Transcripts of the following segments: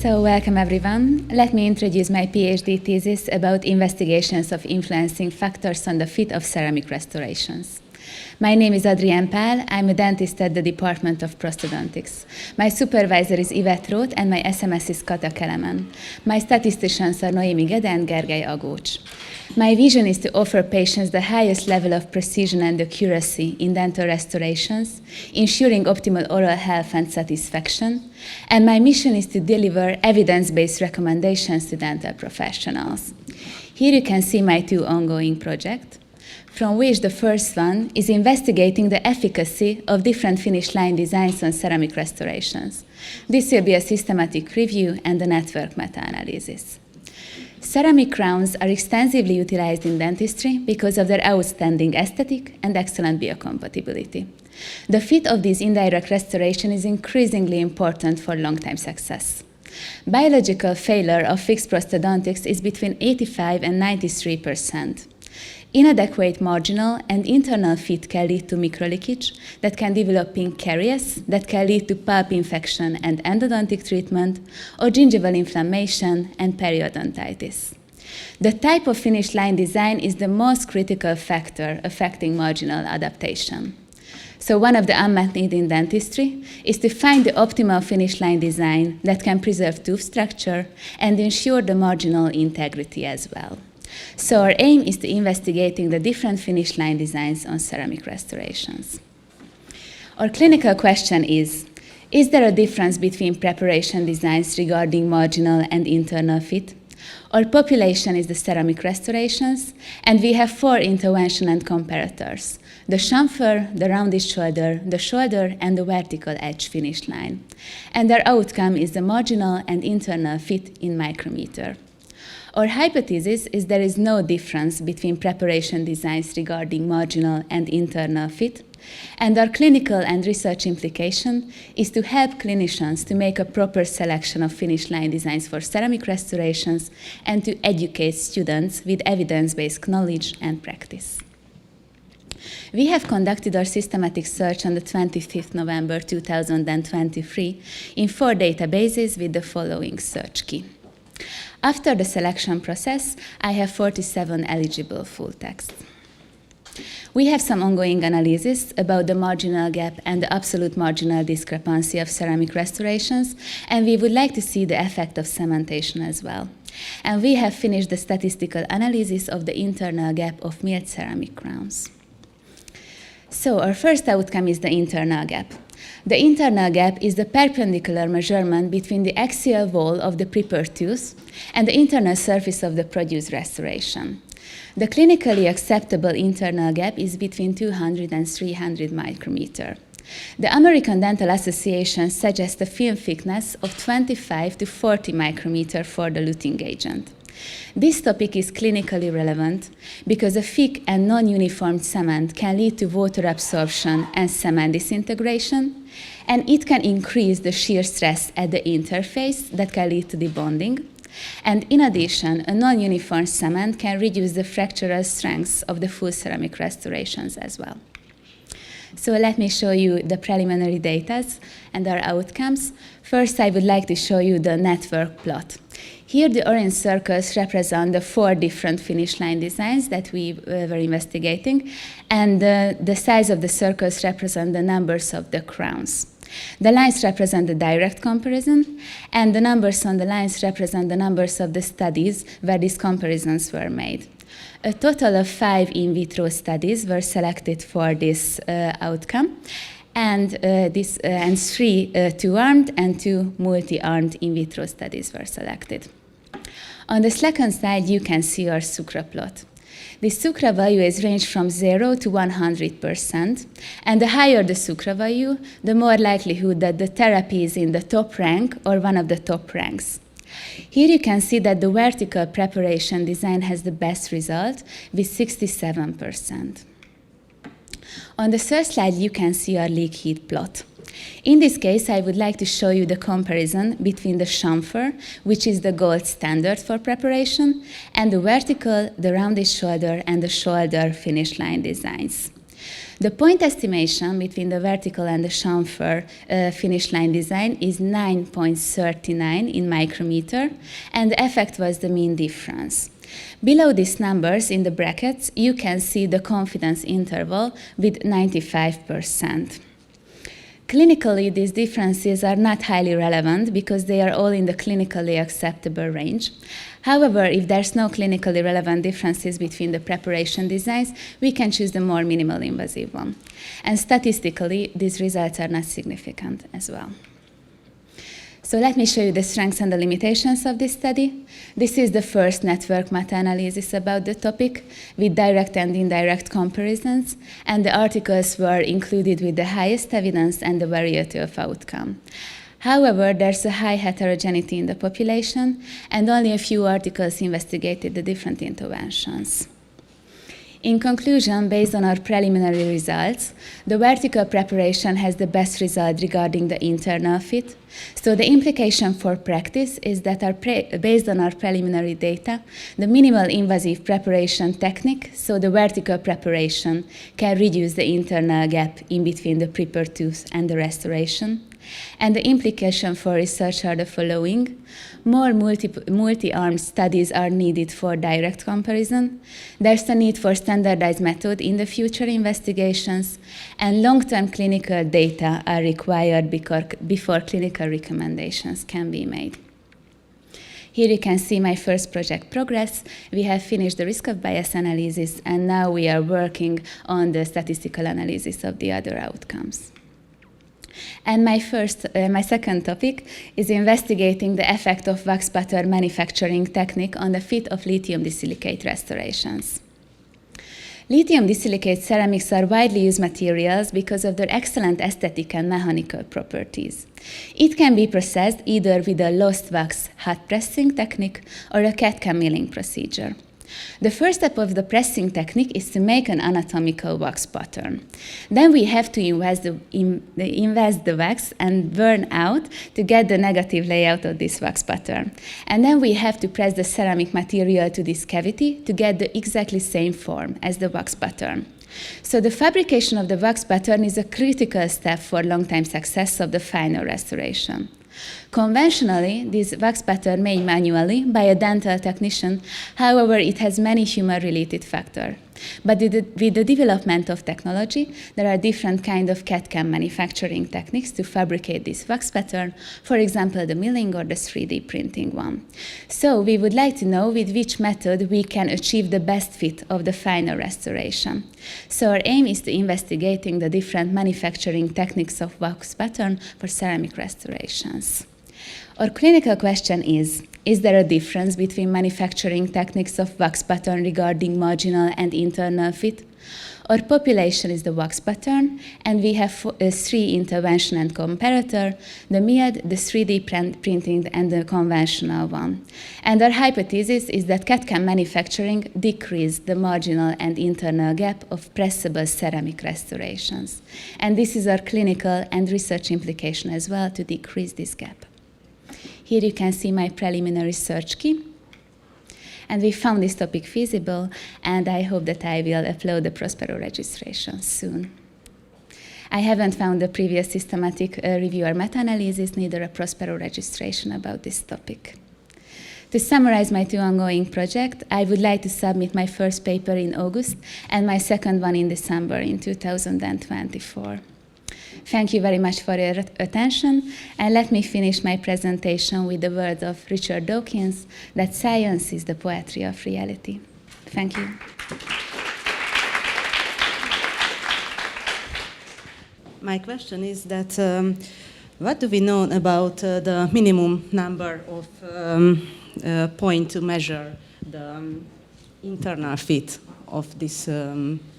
So welcome everyone. Let me introduce my PhD thesis about investigations of influencing factors on the fit of ceramic restorations. My name is Adrienn. I'm a dentist at the Department of Prosthodontics. My supervisor is Yvette Roth and my SMS is Kata Kelemen. My statisticians are Noémi Gede and Gergely Agócs. My vision is to offer patients the highest level of precision and accuracy in dental restorations, ensuring optimal oral health and satisfaction. And my mission is to deliver evidence-based recommendations to dental professionals. Here you can see my two ongoing projects, from which the first one is investigating the efficacy of different finish line designs on ceramic restorations. This will be a systematic review and a network meta-analysis. Ceramic crowns are extensively utilized in dentistry because of their outstanding aesthetic and excellent biocompatibility. The fit of this indirect restoration is increasingly important for long-time success. Biological failure of fixed prosthodontics is between 85 and 93%. Inadequate marginal and internal fit can lead to microleakage that can develop in caries, that can lead to pulp infection and endodontic treatment, or gingival inflammation and periodontitis. The type of finish line design is the most critical factor affecting marginal adaptation. So one of the unmet needs in dentistry is to find the optimal finish line design that can preserve tooth structure and ensure the marginal integrity as well. So our aim is to investigating the different finish line designs on ceramic restorations. Our clinical question is there a difference between preparation designs regarding marginal and internal fit? Our population is the ceramic restorations, and we have 4 intervention and comparators: the chamfer, the rounded shoulder, the shoulder, and the vertical edge finish line. And their outcome is the marginal and internal fit in micrometer. Our hypothesis is there is no difference between preparation designs regarding marginal and internal fit, and our clinical and research implication is to help clinicians to make a proper selection of finish line designs for ceramic restorations and to educate students with evidence-based knowledge and practice. We have conducted our systematic search on the 25th November 2023 in 4 databases with the following search key. After the selection process, I have 47 eligible full texts. We have some ongoing analysis about the marginal gap and the absolute marginal discrepancy of ceramic restorations, and we would like to see the effect of cementation as well. And we have finished the statistical analysis of the internal gap of milled ceramic crowns. So our first outcome is the internal gap. The internal gap is the perpendicular measurement between the axial wall of the prepared tooth and the internal surface of the produced restoration. The clinically acceptable internal gap is between 200 and 300 micrometer. The American Dental Association suggests a film thickness of 25 to 40 micrometer for the luting agent. This topic is clinically relevant because a thick and non-uniform cement can lead to water absorption and cement disintegration, and it can increase the shear stress at the interface that can lead to debonding. And in addition, a non-uniform cement can reduce the fractural strength of the full ceramic restorations as well. So let me show you the preliminary data and our outcomes. First, I would like to show you the network plot. Here, the orange circles represent the 4 different finish line designs that we were investigating, and the size of the circles represent the numbers of the crowns. The lines represent the direct comparison, and the numbers on the lines represent the numbers of the studies where these comparisons were made. A total of 5 in vitro studies were selected for this outcome, and 3 two-armed and 2 multi-armed in vitro studies were selected. On the second slide, you can see our sucra plot. The sucra value is ranged from 0 to 100%, and the higher the sucra value, the more likelihood that the therapy is in the top rank or one of the top ranks. Here you can see that the vertical preparation design has the best result with 67%. On the third slide, you can see our leak heat plot. In this case, I would like to show you the comparison between the chamfer, which is the gold standard for preparation, and the vertical, the rounded shoulder, and the shoulder finish line designs. The point estimation between the vertical and the chamfer finish line design is 9.39 in micrometer, and the effect was the mean difference. Below these numbers in the brackets, you can see the confidence interval with 95%. Clinically, these differences are not highly relevant because they are all in the clinically acceptable range. However, if there's no clinically relevant differences between the preparation designs, we can choose the more minimal invasive one. And statistically, these results are not significant as well. So let me show you the strengths and the limitations of this study. This is the first network meta-analysis about the topic with direct and indirect comparisons, and the articles were included with the highest evidence and the variety of outcome. However, there's a high heterogeneity in the population, and only a few articles investigated the different interventions. In conclusion, based on our preliminary results, the vertical preparation has the best result regarding the internal fit. So the implication for practice is that based on our preliminary data, the minimal invasive preparation technique, so the vertical preparation, can reduce the internal gap in between the prepared tooth and the restoration. And the implication for research are the following. More multi-armed studies are needed for direct comparison. There's a need for standardized method in the future investigations, and long-term clinical data are required before clinical recommendations can be made. Here you can see my first project progress. We have finished the risk of bias analysis, and now we are working on the statistical analysis of the other outcomes. And my second topic is investigating the effect of wax butter manufacturing technique on the fit of lithium disilicate restorations. Lithium disilicate ceramics are widely used materials because of their excellent aesthetic and mechanical properties. It can be processed either with a lost wax hot pressing technique or a CAD/CAM milling procedure. The first step of the pressing technique is to make an anatomical wax pattern. Then we have to invest the wax and burn out to get the negative layout of this wax pattern. And then we have to press the ceramic material to this cavity to get the exactly same form as the wax pattern. So the fabrication of the wax pattern is a critical step for long-time success of the final restoration. Conventionally, this wax pattern made manually by a dental technician. However, it has many human-related factors. But with the development of technology, there are different kinds of CAD/CAM manufacturing techniques to fabricate this wax pattern, for example, the milling or the 3D printing one. So we would like to know with which method we can achieve the best fit of the final restoration. So our aim is to investigating the different manufacturing techniques of wax pattern for ceramic restorations. Our clinical question is there a difference between manufacturing techniques of wax pattern regarding marginal and internal fit? Our population is the wax pattern, and we have three intervention and comparator, the milled, the 3D printing, and the conventional one. And our hypothesis is that CAD/CAM manufacturing decreased the marginal and internal gap of pressable ceramic restorations. And this is our clinical and research implication as well, to decrease this gap. Here you can see my preliminary search key. And we found this topic feasible, and I hope that I will upload the Prospero registration soon. I haven't found a previous systematic review or meta-analysis, neither a Prospero registration about this topic. To summarize my two ongoing projects, I would like to submit my first paper in August and my second one in December in 2024. Thank you very much for your attention, and let me finish my presentation with the words of Richard Dawkins, that science is the poetry of reality. Thank you. My question is that what do we know about the minimum number of points to measure the internal fit of these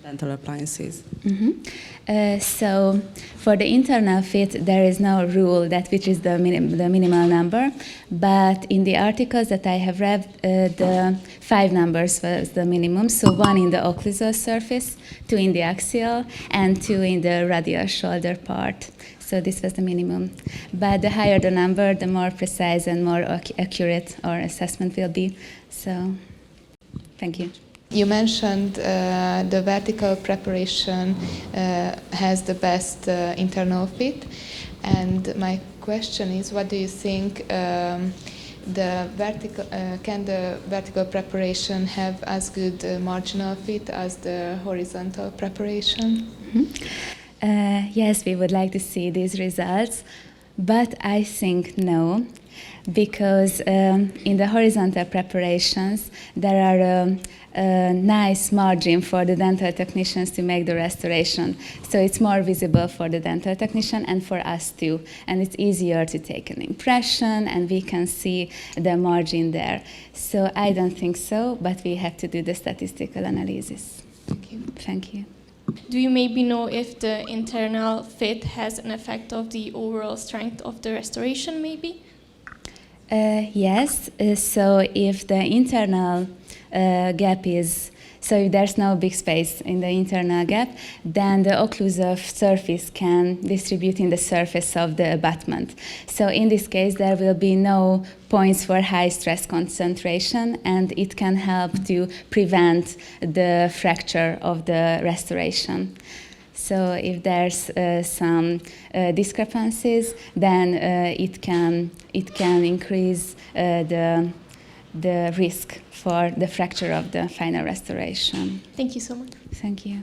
dental appliances? So for the internal fit, there is no rule that which is the minimal number, but in the articles that I have read, the 5 numbers was the minimum. So 1 in the occlusal surface, 2 in the axial, and 2 in the radial shoulder part. So this was the minimum. But the higher the number, the more precise and more accurate our assessment will be. So thank you. You mentioned the vertical preparation has the best internal fit, and my question is, what do you think can the vertical preparation have as good marginal fit as the horizontal preparation? Mm-hmm. Yes, we would like to see these results, but I think no, because in the horizontal preparations there are a nice margin for the dental technicians to make the restoration. So it's more visible for the dental technician and for us too. And it's easier to take an impression and we can see the margin there. So I don't think so, but we have to do the statistical analysis. Thank you. Thank you. Do you maybe know if the internal fit has an effect of the overall strength of the restoration maybe? Yes, so if the internal gap is, so if there's no big space in the internal gap, then the occlusive surface can distribute in the surface of the abutment. So in this case, there will be no points for high stress concentration, and it can help to prevent the fracture of the restoration. So if there's some discrepancies, then it can increase the risk for the fracture of the final restoration. Thank you so much. Thank you.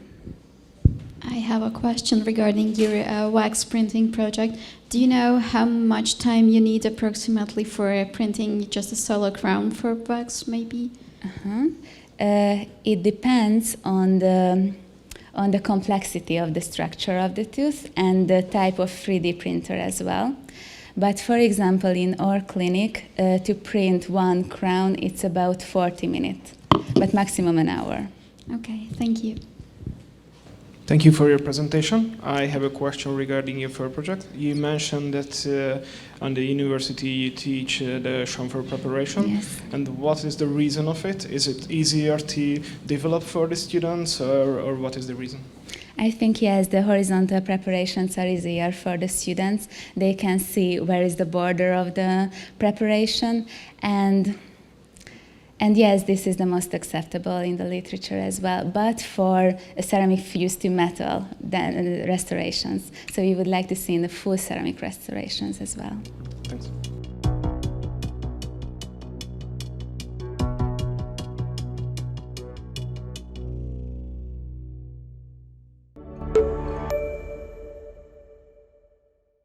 I have a question regarding your wax printing project. Do you know how much time you need approximately for printing just a solo crown for wax, maybe? It depends on the complexity of the structure of the tooth and the type of 3D printer as well. But for example, in our clinic, to print one crown, it's about 40 minutes, but maximum an hour. Okay, thank you. Thank you for your presentation. I have a question regarding your third project. You mentioned that on the university you teach the chamfer preparation. Yes. And what is the reason of it? Is it easier to develop for the students, or what is the reason? I think, yes, the horizontal preparations are easier for the students. They can see where is the border of the preparation, and yes, this is the most acceptable in the literature as well, but for a ceramic fused to metal restorations. So we would like to see in the full ceramic restorations as well. Thanks.